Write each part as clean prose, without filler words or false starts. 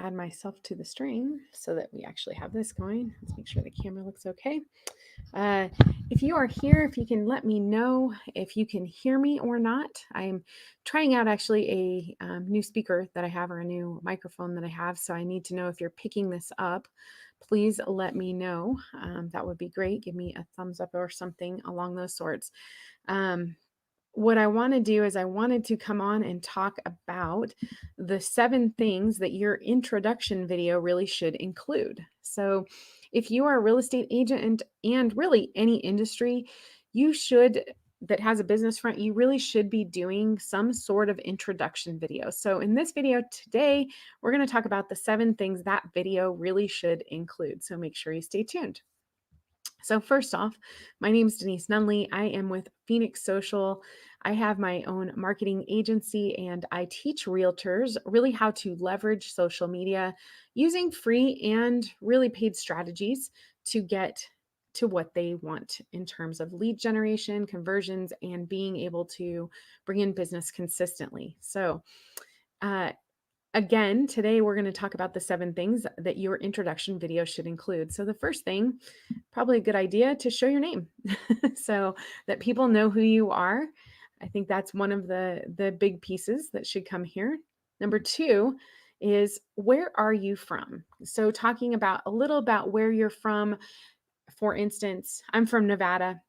add myself to the stream so that we actually have this going. Let's make sure the camera looks okay. Uh, if you are here, if you can let me know if you can hear me or not. I'm trying out actually a new speaker that I have, or a new microphone that I have. So I need to know if you're picking this up. Please let me know. That would be great. Give me a thumbs up or something along those sorts. Um, what I want to do is I wanted to come on and talk about the 7 things that your introduction video really should include. So, if you are a real estate agent and really any industry, you should that has a business front, you really should be doing some sort of introduction video. So, in this video today, we're going to talk about the 7 things that video really should include. So, make sure you stay tuned. So, first off, my name is Denise Nunley. I am with Phoenix Social. I have my own marketing agency and I teach realtors really how to leverage social media using free and really paid strategies to get to what they want in terms of lead generation, conversions, and being able to bring in business consistently. So, uh, again, today we're going to talk about the 7 things that your introduction video should include. So, the first thing, probably a good idea to show your name so that people know who you are. I think that's one of the big pieces that should come here. Number 2 is, where are you from? So, talking about a little about where you're from. For instance, I'm from Nevada.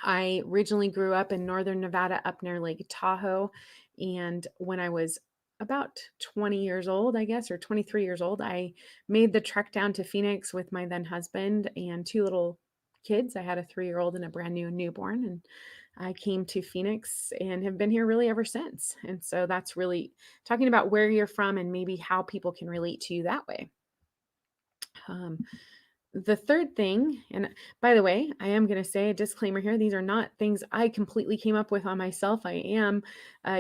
I originally grew up in northern Nevada up near Lake Tahoe. And when I was about 20 years old, I guess, or 23 years old, I made the trek down to Phoenix with my then husband and 2 little kids. I had a 3-year-old and a brand new newborn. And I came to Phoenix and have been here really ever since. And so that's really talking about where you're from and maybe how people can relate to you that way. Um, the third thing, and by the way, I am going to say a disclaimer here. These are not things I completely came up with on myself. I am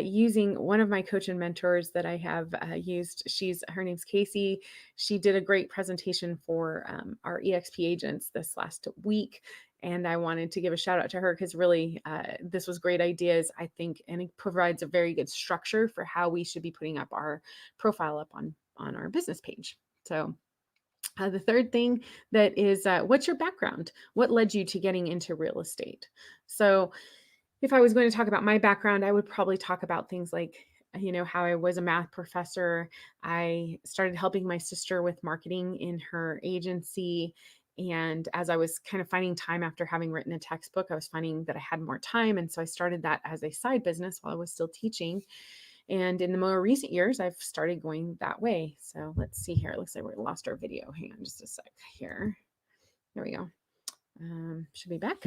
using one of my coach and mentors that I have used. Her name's Casey. She did a great presentation for our EXP agents this last week. And I wanted to give a shout out to her because really this was great ideas, I think, and it provides a very good structure for how we should be putting up our profile up on our business page. So the third thing that is, what's your background? What led you to getting into real estate? So, if I was going to talk about my background, I would probably talk about things like, how I was a math professor. I started helping my sister with marketing in her agency. And as I was kind of finding time after having written a textbook, I was finding that I had more time. And so I started that as a side business while I was still teaching. And in the more recent years, I've started going that way. So let's see here. It looks like we lost our video. Hang on just a sec here. There we go. Should be back.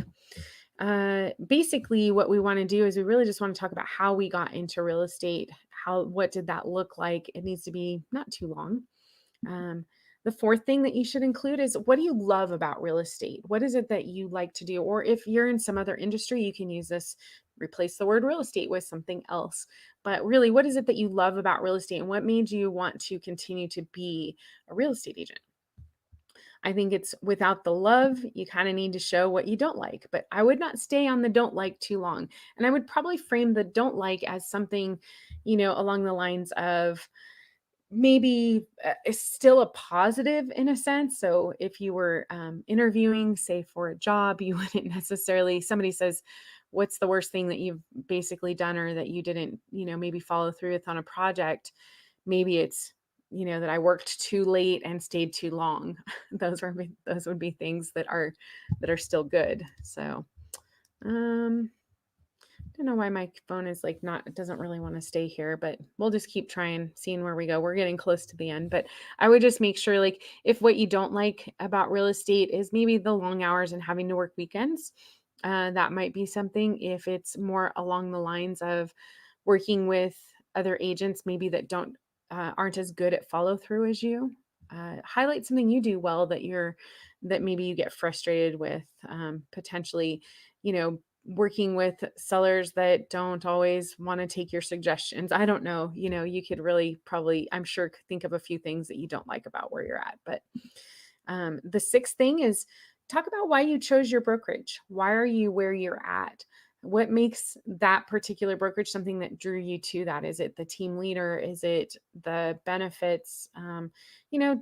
Basically, what we want to do is we really just want to talk about how we got into real estate. What did that look like? It needs to be not too long. Um, the fourth thing that you should include is, what do you love about real estate? What is it that you like to do? Or if you're in some other industry, you can use this, replace the word real estate with something else. But really, what is it that you love about real estate and what made you want to continue to be a real estate agent? I think it's without the love, you kind of need to show what you don't like, but I would not stay on the don't like too long. And I would probably frame the don't like as something, along the lines of, maybe is still a positive in a sense. So if you were interviewing, say for a job, you wouldn't necessarily, somebody says, what's the worst thing that you've basically done or that you didn't, maybe follow through with on a project? Maybe it's, that I worked too late and stayed too long. Those would be things that are still good. So, um, don't know why my phone is like not, it doesn't really want to stay here, but we'll just keep trying, seeing where we go. We're getting close to the end, but I would just make sure, like, if what you don't like about real estate is maybe the long hours and having to work weekends, that might be something. If it's more along the lines of working with other agents, maybe that aren't as good at follow through as you, highlight something you do well that maybe you get frustrated with, potentially, working with sellers that don't always want to take your suggestions. I don't know, you could really probably, I'm sure, think of a few things that you don't like about where you're at. But the sixth thing is, talk about why you chose your brokerage. Why are you where you're at? What makes that particular brokerage something that drew you to that? Is it the team leader? Is it the benefits?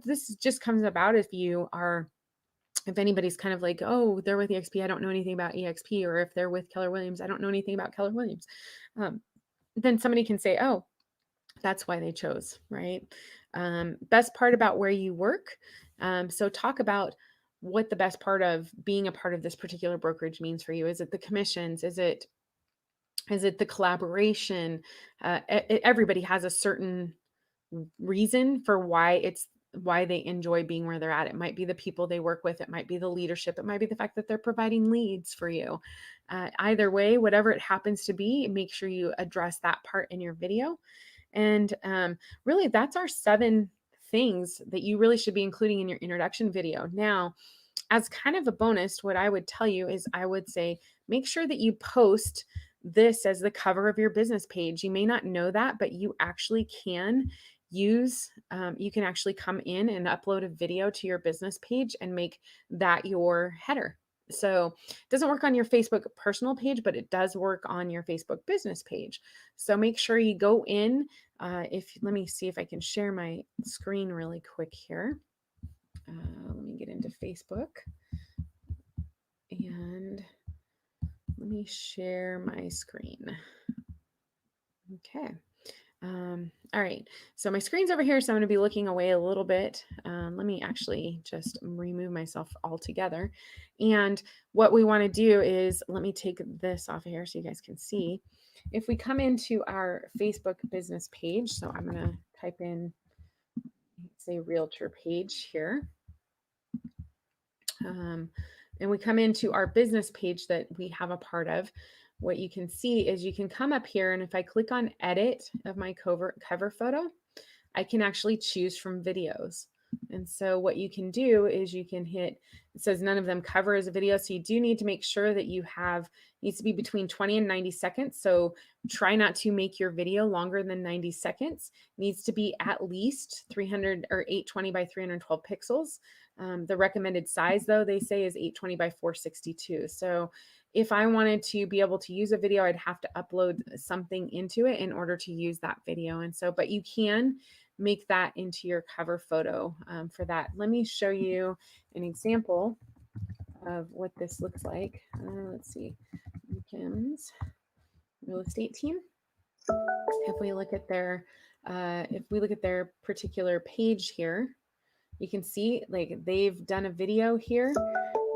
This just comes about if anybody's kind of like, oh, they're with EXP, I don't know anything about EXP, or if they're with Keller Williams, I don't know anything about Keller Williams. Then somebody can say, oh, that's why they chose, right? Best part about where you work. So talk about what the best part of being a part of this particular brokerage means for you. Is it the commissions? Is it the collaboration? Everybody has a certain reason for why they enjoy being where they're at. It might be the people they work with. It might be the leadership. It might be the fact that they're providing leads for you. Either way, whatever it happens to be, make sure you address that part in your video. And really, that's our 7 things that you really should be including in your introduction video. Now, as kind of a bonus, what I would tell you is I would say, make sure that you post this as the cover of your business page. You may not know that, but you actually can you can actually come in and upload a video to your business page and make that your header. So it doesn't work on your Facebook personal page, but it does work on your Facebook business page. So make sure you go in. Let me see if I can share my screen really quick here. Let me get into Facebook and let me share my screen. Okay. All right. So my screen's over here, so I'm going to be looking away a little bit. Let me actually just remove myself altogether. And what we want to do is, let me take this off of here so you guys can see. If we come into our Facebook business page, so I'm going to type in, say, realtor page here. And we come into our business page that we have a part of. What you can see is you can come up here, and if I click on edit of my cover photo, I can actually choose from videos. And so what you can do is you can hit, it says none of them cover as a video. So you do need to make sure that needs to be between 20 and 90 seconds. So try not to make your video longer than 90 seconds. It needs to be at least 300 or 820 by 312 pixels. The recommended size, though, they say is 820 by 462. So if I wanted to be able to use a video, I'd have to upload something into it in order to use that video. And so, but you can make that into your cover photo for that. Let me show you an example of what this looks like. Let's see, Kim's real estate team. If we look at their particular page here, you can see like they've done a video here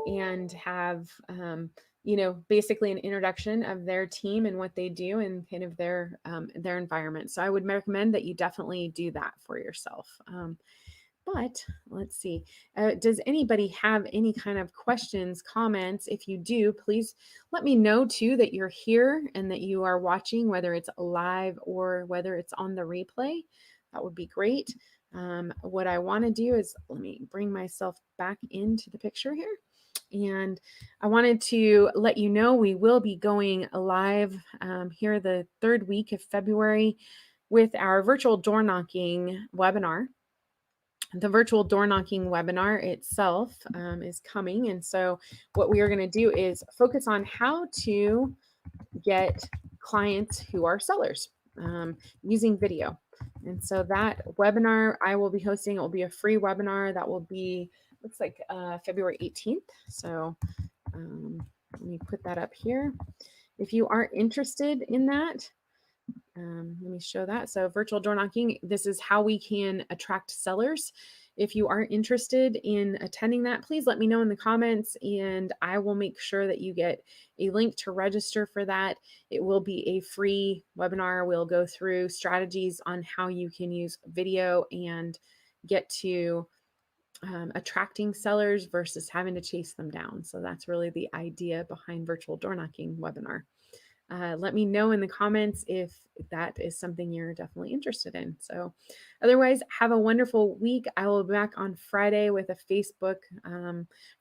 and have basically an introduction of their team and what they do and kind of their environment. So I would recommend that you definitely do that for yourself. But let's see, does anybody have any kind of questions, comments? If you do, please let me know too that you're here and that you are watching, whether it's live or whether it's on the replay. That would be great. What I want to do is, let me bring myself back into the picture here. And I wanted to let you know we will be going live here the 3rd week of February with our virtual door knocking webinar. The virtual door knocking webinar itself is coming. And so what we are going to do is focus on how to get clients who are sellers using video. And so that webinar I will be hosting, it will be a free webinar that will be, looks like February 18th. So let me put that up here. If you are interested in that, let me show that. So virtual door knocking, this is how we can attract sellers. If you are interested in attending that, please let me know in the comments and I will make sure that you get a link to register for that. It will be a free webinar. We'll go through strategies on how you can use video and get to attracting sellers versus having to chase them down. So that's really the idea behind virtual door knocking webinar. Let me know in the comments if that is something you're definitely interested in. So otherwise, have a wonderful week. I will be back on Friday with a Facebook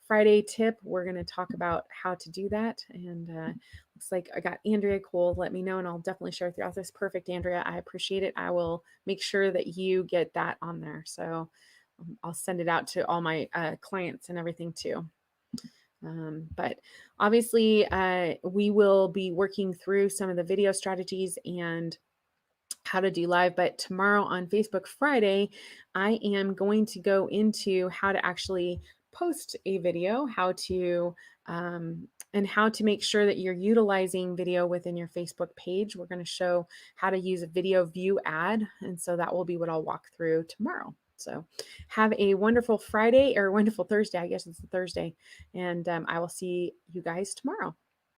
Friday tip. We're going to talk about how to do that. And looks like I got Andrea Cole. Let me know and I'll definitely share with you. That's perfect, Andrea. I appreciate it. I will make sure that you get that on there. So I'll send it out to all my clients and everything too. But obviously, we will be working through some of the video strategies and how to do live. But tomorrow on Facebook Friday, I am going to go into how to actually post a video, how to and how to make sure that you're utilizing video within your Facebook page. We're going to show how to use a video view ad, and so that will be what I'll walk through tomorrow. So have a wonderful Friday, or wonderful Thursday. I guess it's a Thursday, and I will see you guys tomorrow.